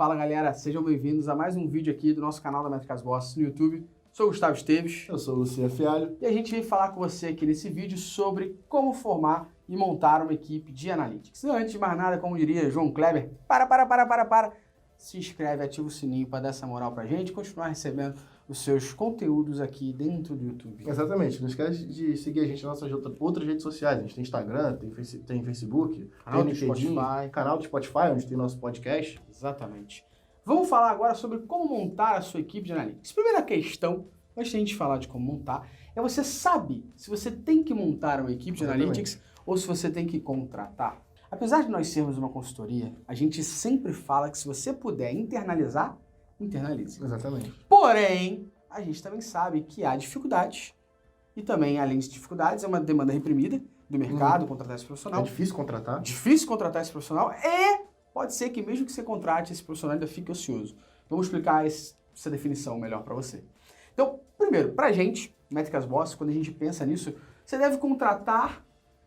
Fala galera, sejam bem-vindos a mais um vídeo aqui do nosso canal da Métricas Boss no YouTube. Sou o Gustavo Esteves. Eu sou o Luciano Fialho. E a gente veio falar com você aqui nesse vídeo sobre como formar e montar uma equipe de Analytics. Antes de mais nada, como diria João Kleber, para. Se inscreve, ativa o sininho para dar essa moral pra gente e continuar recebendo os seus conteúdos aqui dentro do YouTube. Exatamente. Não esquece de seguir a gente nas nossas outras redes sociais. A gente tem Instagram, tem Facebook, Canal tem do LinkedIn, Spotify. canal do Spotify, onde tem nosso podcast. Exatamente. Vamos falar agora sobre como montar a sua equipe de Analytics. Primeira questão, antes de a gente falar de como montar, é você sabe se você tem que montar uma equipe de Analytics ou se você tem que contratar. Apesar de nós sermos uma consultoria, a gente sempre fala que se você puder internalizar, internalize. Exatamente. Porém, a gente também sabe que há dificuldades e também, além de dificuldades, é uma demanda reprimida do mercado, contratar esse profissional. É difícil contratar. Difícil contratar esse profissional e pode ser que mesmo que você contrate esse profissional ainda fique ocioso. Vamos explicar essa definição melhor para você. Então, primeiro, pra gente, Métricas Boss, quando a gente pensa nisso, você deve contratar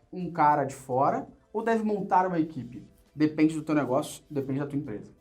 um cara de fora ou deve montar uma equipe? Depende do teu negócio, depende da tua empresa.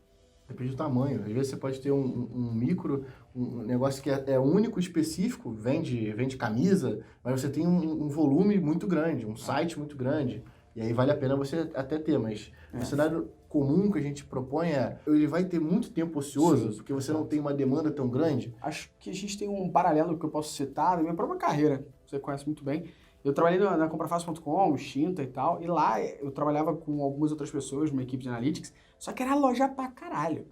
Depende do tamanho. Às vezes você pode ter um micro, um negócio que é único, específico, vende camisa, mas você tem um volume muito grande, um site muito grande. E aí vale a pena você até ter, mas o cenário comum que a gente propõe ele vai ter muito tempo ocioso, porque você não tem uma demanda tão grande. Acho que a gente tem um paralelo que eu posso citar da minha própria carreira, você conhece muito bem. Eu trabalhei na comprafácil.com, Extinta e tal, e lá eu trabalhava com algumas outras pessoas, uma equipe de Analytics, só que era loja pra caralho.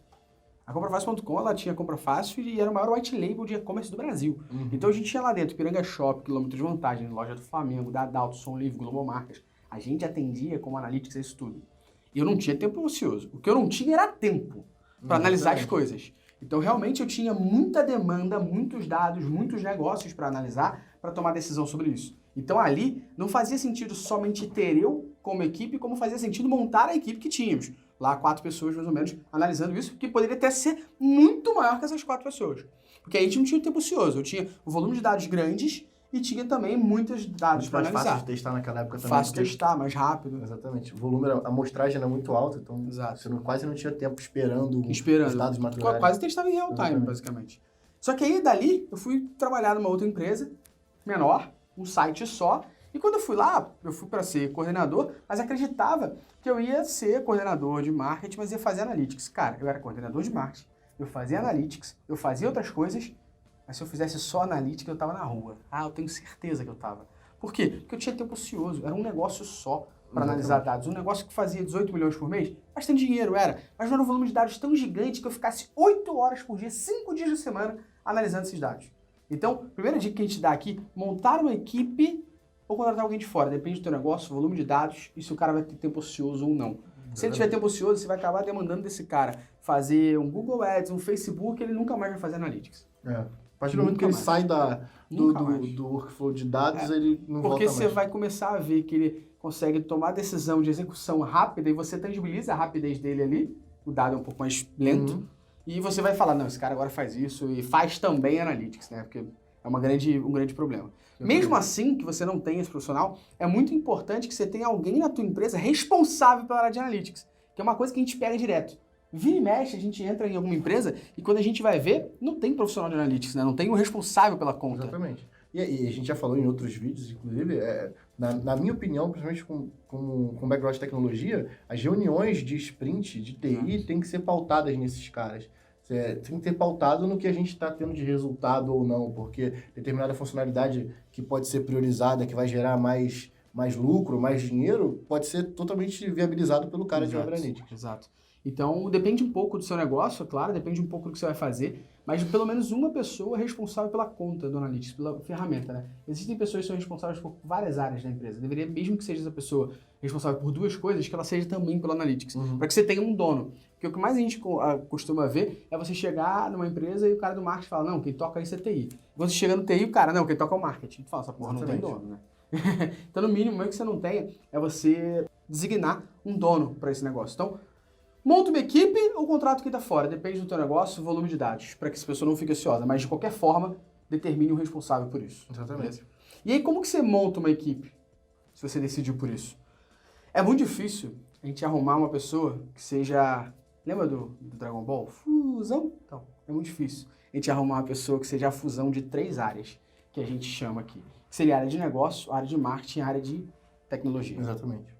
A comprafácil.com, ela tinha Compra Fácil e era o maior white label de e-commerce do Brasil. Então a gente tinha lá dentro Piranga Shop, Quilômetro de Vantagem, Loja do Flamengo, da Adalto, Som Livre, Globo Marcas. A gente atendia como Analytics isso tudo. E eu não tinha tempo ocioso. O que eu não tinha era tempo para analisar as coisas. Então realmente eu tinha muita demanda, muitos dados, muitos negócios para analisar, para tomar decisão sobre isso. Então ali não fazia sentido somente ter eu como equipe, como fazia sentido montar a equipe que tínhamos. Lá 4 pessoas mais ou menos analisando isso, que poderia até ser muito maior que essas 4 pessoas. Porque aí a gente não tinha tempo ocioso, eu tinha um volume de dados grandes e tinha também muitos dados para analisar. Fácil de testar naquela época também. Fácil de testar, mais rápido. Exatamente. O volume, a amostragem era muito alta, então você quase não tinha tempo esperando os dados maturarem. Quase testava em real time, basicamente. Só que aí, dali, eu fui trabalhar numa outra empresa, menor, um site só, e quando eu fui lá, eu fui para ser coordenador, mas acreditava que eu ia ser coordenador de marketing, mas ia fazer analytics. Cara, eu era coordenador de marketing, eu fazia analytics, eu fazia outras coisas, mas se eu fizesse só analytics, eu tava na rua. Ah, eu tenho certeza que eu tava. Por quê? Porque eu tinha tempo ocioso, era um negócio só para analisar dados. Um negócio que fazia 18 milhões por mês, bastante dinheiro era, mas não era um volume de dados tão gigante que eu ficasse 8 horas por dia, 5 dias da semana, analisando esses dados. Então, primeira dica que a gente dá aqui, montar uma equipe ou contratar alguém de fora. Depende do teu negócio, volume de dados e se o cara vai ter tempo ocioso ou não. Se ele tiver tempo ocioso, você vai acabar demandando desse cara fazer um Google Ads, um Facebook, ele nunca mais vai fazer Analytics. A partir do momento que ele sai do workflow de dados, ele não volta mais. Porque você vai começar a ver que ele consegue tomar decisão de execução rápida e você tangibiliza a rapidez dele ali, o dado é um pouco mais lento, e você vai falar, não, esse cara agora faz isso e faz também Analytics, né? Porque é um grande problema. Mesmo assim, que você não tenha esse profissional, é muito importante que você tenha alguém na tua empresa responsável pela área de Analytics, que é uma coisa que a gente pega direto. Vira e mexe, a gente entra em alguma empresa e quando a gente vai ver, não tem profissional de Analytics, né? Não tem o responsável pela conta. Exatamente. E a gente já falou em outros vídeos, inclusive, na minha opinião, principalmente com background de tecnologia, as reuniões de sprint, de TI, tem que ser pautadas nesses caras. Tem que ser pautado no que a gente está tendo de resultado ou não, porque determinada funcionalidade que pode ser priorizada, que vai gerar mais lucro, mais dinheiro, pode ser totalmente viabilizado pelo cara de Web Analytics. Exato. Então, depende um pouco do seu negócio, claro, depende um pouco do que você vai fazer, mas pelo menos uma pessoa é responsável pela conta do Analytics, pela ferramenta, né? Existem pessoas que são responsáveis por várias áreas da empresa. Deveria, mesmo que seja essa pessoa responsável por 2 coisas, que ela seja também pelo Analytics, para que você tenha um dono. Porque o que mais a gente costuma ver é você chegar numa empresa e o cara do marketing fala, não, quem toca isso é TI. Você chega no TI e o cara, não, quem toca é o marketing. Tu fala, essa porra não tem dono, né? Então, no mínimo, mesmo que você não tenha, é você designar um dono para esse negócio. Então, monta uma equipe ou contrato que tá fora, depende do teu negócio, volume de dados, para que essa pessoa não fique ociosa, mas de qualquer forma, determine um responsável por isso. Exatamente. E aí, como que você monta uma equipe, se você decidiu por isso? É muito difícil a gente arrumar uma pessoa que seja Lembra do Dragon Ball? Fusão. Então, é muito difícil a gente arrumar uma pessoa que seja a fusão de 3 áreas, que a gente chama aqui. Que seria a área de negócio, a área de marketing e a área de tecnologia. Exatamente.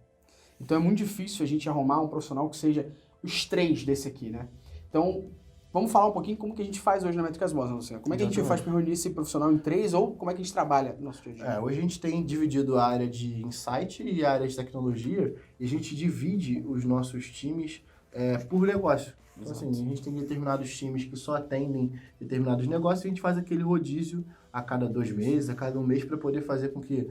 Então é muito difícil a gente arrumar um profissional que seja os 3 desse aqui, né? Então, vamos falar um pouquinho como que a gente faz hoje na Métricas Boas, Luciano. Como é que a gente faz para reunir esse profissional em 3 ou como é que a gente trabalha no nosso dia a dia? Hoje a gente tem dividido a área de insight e a área de tecnologia e a gente divide os nossos times por negócio. Então, assim, a gente tem determinados times que só atendem determinados negócios e a gente faz aquele rodízio a cada 2 meses, a cada 1 mês, para poder fazer com que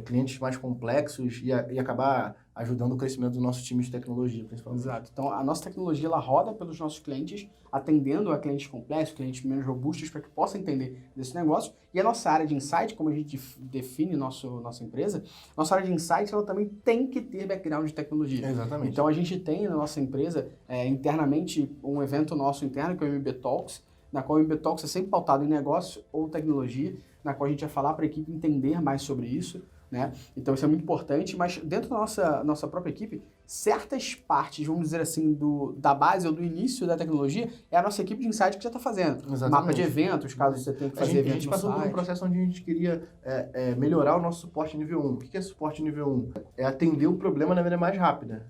clientes mais complexos e acabar ajudando o crescimento do nosso time de tecnologia, principalmente. Exato. Então, a nossa tecnologia, ela roda pelos nossos clientes, atendendo a clientes complexos, clientes menos robustos, para que possam entender desse negócio. E a nossa área de insight, como a gente define nossa empresa, nossa área de insight, ela também tem que ter background de tecnologia. Exatamente. Então, a gente tem na nossa empresa, internamente, um evento nosso interno, que é o MB Talks, na qual o MB Talks é sempre pautado em negócio ou tecnologia, na qual a gente vai falar para a equipe entender mais sobre isso, né? Então isso é muito importante, mas dentro da nossa própria equipe, certas partes, vamos dizer assim, da base ou do início da tecnologia, é a nossa equipe de insight que já está fazendo. Exatamente. Mapa de eventos, caso você tenha que fazer eventos. A gente passou por um processo onde a gente queria melhorar o nosso suporte nível 1. O que é suporte nível 1? É atender o problema na maneira mais rápida.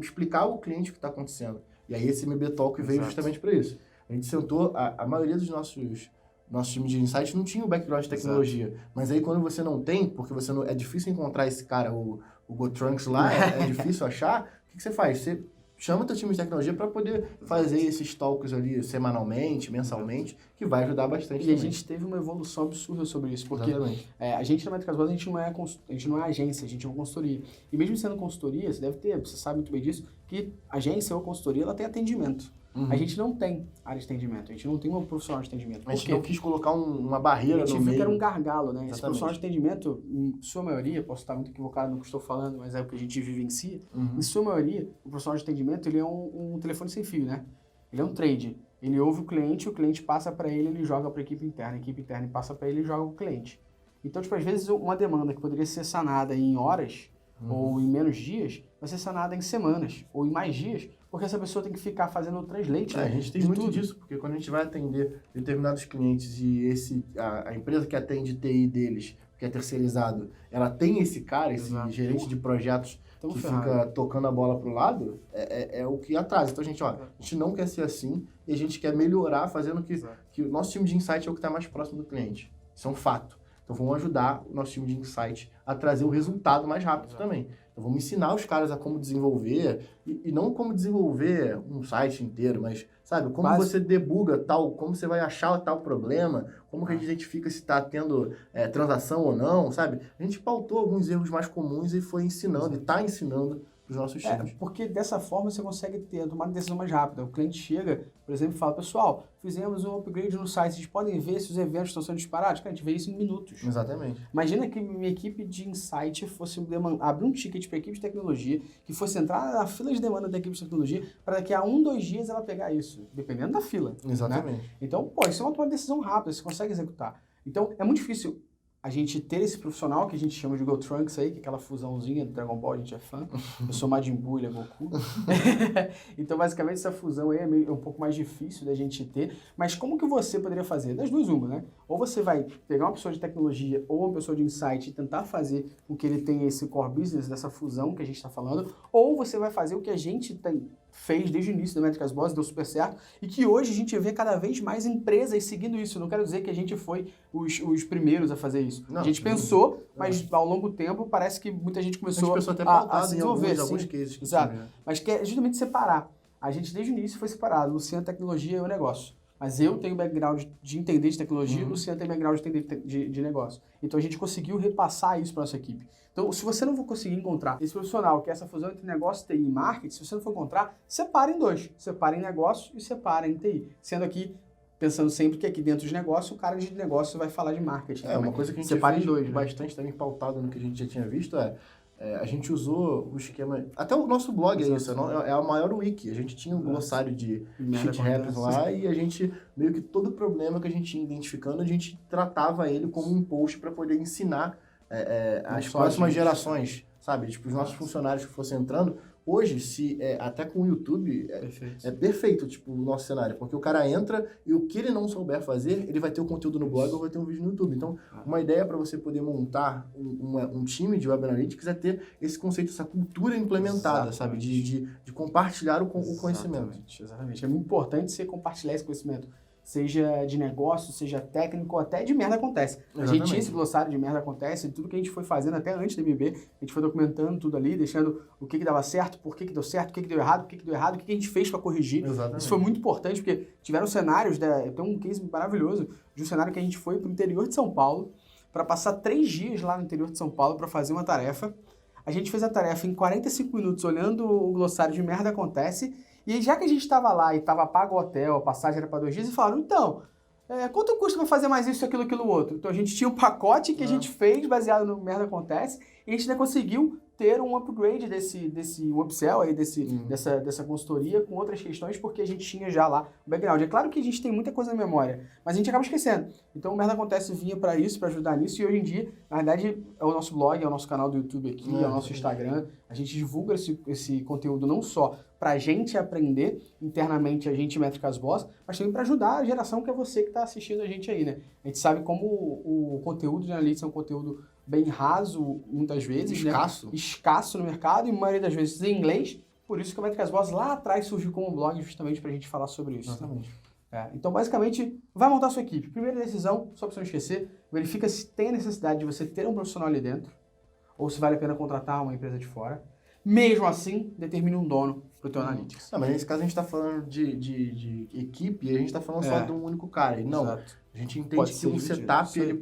Explicar ao cliente o que está acontecendo. E aí esse MB Talk veio justamente para isso. A gente sentou, a maioria dos nossos times de insight não tinha o background de tecnologia. Exato. Mas aí quando você não tem, porque você não, é difícil encontrar esse cara, o GoTrunks lá, é difícil achar, o que você faz? Você chama o teu time de tecnologia para poder fazer esses talks ali semanalmente, mensalmente, que vai ajudar bastante. E a gente teve uma evolução absurda sobre isso, porque a gente na Métricas Boas, a gente não é agência, a gente é uma consultoria. E mesmo sendo consultoria, você sabe muito bem disso, que agência ou consultoria, ela tem atendimento. A gente não tem área de atendimento, a gente não tem um profissional de atendimento. A gente não quis colocar uma barreira no meio. A gente viu que era um gargalo, né? Exatamente. Esse profissional de atendimento, em sua maioria, posso estar muito equivocado no que estou falando, mas é o que a gente vivencia, em sua maioria, o profissional de atendimento, ele é um telefone sem fio, né? Ele é um trade. Ele ouve o cliente passa para ele joga para a equipe interna passa para ele e joga para o cliente. Então, tipo, às vezes uma demanda que poderia ser sanada em horas ou em menos dias, vai ser sanada em semanas ou em mais dias, porque essa pessoa tem que ficar fazendo o translate. A gente tem muito disso, porque quando a gente vai atender determinados clientes e a empresa que atende TI deles, que é terceirizado, ela tem esse cara, esse gerente de projetos que fica tocando a bola pro lado, é o que atrasa. Então, a gente não quer ser assim e a gente quer melhorar fazendo que o nosso time de insight é o que está mais próximo do cliente. Isso é um fato. Então, vamos ajudar o nosso time de insight a trazer o resultado mais rápido também. Então, vamos ensinar os caras a como desenvolver, e não como desenvolver um site inteiro, mas, sabe, como você debuga tal, como você vai achar tal problema, como que a gente identifica se está tendo transação ou não, sabe? A gente pautou alguns erros mais comuns e foi ensinando, e está ensinando os nossos times. Porque dessa forma você consegue tomar uma decisão mais rápida. O cliente chega, por exemplo, e fala, pessoal, fizemos um upgrade no site, vocês podem ver se os eventos estão sendo disparados? Cara, a gente vê isso em minutos. Exatamente. Imagina que minha equipe de insight fosse abrir um ticket para a equipe de tecnologia, que fosse entrar na fila de demanda da equipe de tecnologia, para daqui a 1, 2 dias ela pegar isso, dependendo da fila. Exatamente. Né? Então, isso é uma decisão rápida, você consegue executar. Então, é muito difícil a gente ter esse profissional que a gente chama de GoTrunks aí, que é aquela fusãozinha do Dragon Ball, a gente é fã. Eu sou Majin Buu, ele é Goku. Então, basicamente, essa fusão aí é um pouco mais difícil da gente ter. Mas como que você poderia fazer? Das duas, uma, né? Ou você vai pegar uma pessoa de tecnologia ou uma pessoa de insight e tentar fazer com que ele tenha esse core business, dessa fusão que a gente está falando, ou você vai fazer o que a gente fez desde o início da Métricas Boas, deu super certo, e que hoje a gente vê cada vez mais empresas seguindo isso. Não quero dizer que a gente foi os primeiros a fazer isso. Não, a gente pensou, mas ao longo do tempo parece que muita gente começou até a se desenvolver. Em alguns cases. Exato. Mas que é justamente separar. A gente desde o início foi separado. Luciano, tecnologia e o negócio. Mas eu tenho background de entender de tecnologia, o Luciano tem background de entender de negócio. Então a gente conseguiu repassar isso para nossa equipe. Então, se você não for conseguir encontrar esse profissional, que é essa fusão entre negócio, TI e marketing, se você não for encontrar, separa em dois. Separa em negócio e separa em TI. Sendo aqui, pensando sempre que aqui dentro de negócio, o cara de negócio vai falar de marketing. Uma coisa que a gente separa fez em dois, bastante também pautado no que a gente já tinha visto a gente usou o esquema... Até o nosso blog é isso, é a maior wiki. A gente tinha um glossário de shit happens lá e a gente, meio que todo problema que a gente ia identificando, a gente tratava ele como um post para poder ensinar as próximas gerações, sabe? Tipo, os nossos funcionários que fossem entrando, hoje, até com o YouTube, é perfeito, tipo, o nosso cenário, porque o cara entra e o que ele não souber fazer, ele vai ter o conteúdo no blog ou vai ter um vídeo no YouTube. Então, uma ideia para você poder montar um time de Web Analytics é ter esse conceito, essa cultura implementada, sabe? De compartilhar o conhecimento. Exatamente. É muito importante você compartilhar esse conhecimento. Seja de negócio, seja técnico, até de merda acontece. A gente tinha esse glossário de merda acontece, tudo que a gente foi fazendo até antes do MB, a gente foi documentando tudo ali, deixando o que dava certo, por que deu certo, o que deu errado, o que deu errado, o que a gente fez para corrigir. Exatamente. Isso foi muito importante, porque tiveram cenários, eu tenho um case maravilhoso de um cenário que a gente foi para o interior de São Paulo, para passar 3 dias lá no interior de São Paulo para fazer uma tarefa. A gente fez a tarefa em 45 minutos olhando o glossário de merda acontece. E aí, já que a gente estava lá e estava pago o hotel, a passagem era para 2 dias, e falaram, então, quanto custa para fazer mais isso, aquilo outro? Então a gente tinha um pacote que a gente fez baseado no Merda Acontece e a gente ainda conseguiu ter um upgrade um upsell aí dessa consultoria com outras questões, porque a gente tinha já lá o background. É claro que a gente tem muita coisa na memória, mas a gente acaba esquecendo. Então o Merda Acontece vinha para isso, para ajudar nisso, e hoje em dia, na verdade, é o nosso blog, é o nosso canal do YouTube aqui, é o nosso Instagram. A gente divulga esse conteúdo não só para a gente aprender internamente, a gente Métricas Boss, mas também para ajudar a geração que é você que está assistindo a gente aí, né? A gente sabe como o conteúdo de Analytics é um conteúdo bem raso, muitas vezes, escasso, né? Escasso no mercado e a maioria das vezes em inglês. Por isso que o Métricas Boss lá atrás surgiu como blog justamente para a gente falar sobre isso. Exatamente. Então, basicamente, vai montar a sua equipe. Primeira decisão, só para você não esquecer, verifica se tem a necessidade de você ter um profissional ali dentro ou se vale a pena contratar uma empresa de fora. Mesmo assim, determine um dono para o teu Analytics. Não, mas nesse caso a gente está falando de equipe e a gente está falando só de um único cara. Não, Exato. A gente entende que um setup, você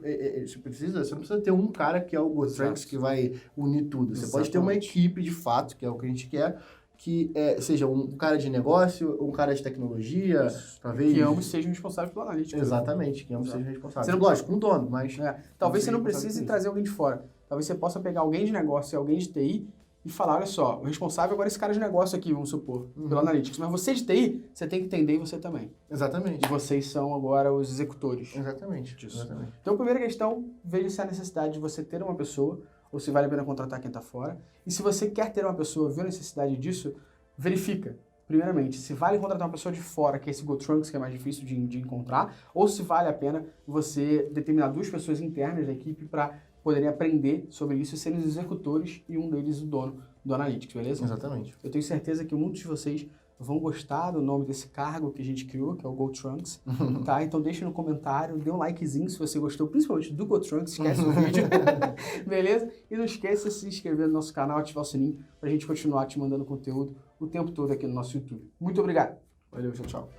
não precisa ter um cara que é o GoTranks que vai unir tudo. Você pode ter uma equipe de fato, que é o que a gente quer, que seja um cara de negócio, um cara de tecnologia, talvez... Que ambos sejam responsáveis pelo Analytics. Exatamente, que ambos sejam responsáveis. Lógico, um dono, mas... Talvez você não precise trazer alguém de fora. Talvez você possa pegar alguém de negócio e alguém de TI e falar, olha só, o responsável agora é esse cara de negócio aqui, vamos supor, pelo Analytics. Mas você de TI, você tem que entender e você também. Exatamente. E vocês são agora os executores. Exatamente. Disso. Exatamente. Então, a primeira questão, veja se há necessidade de você ter uma pessoa ou se vale a pena contratar quem está fora. E se você quer ter uma pessoa, vê a necessidade disso, verifica, primeiramente, se vale contratar uma pessoa de fora, que é esse GoTrunks, que é mais difícil de encontrar, ou se vale a pena você determinar 2 pessoas internas da equipe para poderem aprender sobre isso e serem os executores e um deles o dono do Analytics, beleza? Exatamente. Eu tenho certeza que muitos de vocês vão gostar do nome desse cargo que a gente criou, que é o GoTrunks, tá? Então deixa no comentário, dê um likezinho se você gostou, principalmente do GoTrunks, esquece o vídeo, beleza? E não esqueça de se inscrever no nosso canal, ativar o sininho, pra gente continuar te mandando conteúdo o tempo todo aqui no nosso YouTube. Muito obrigado. Valeu, tchau.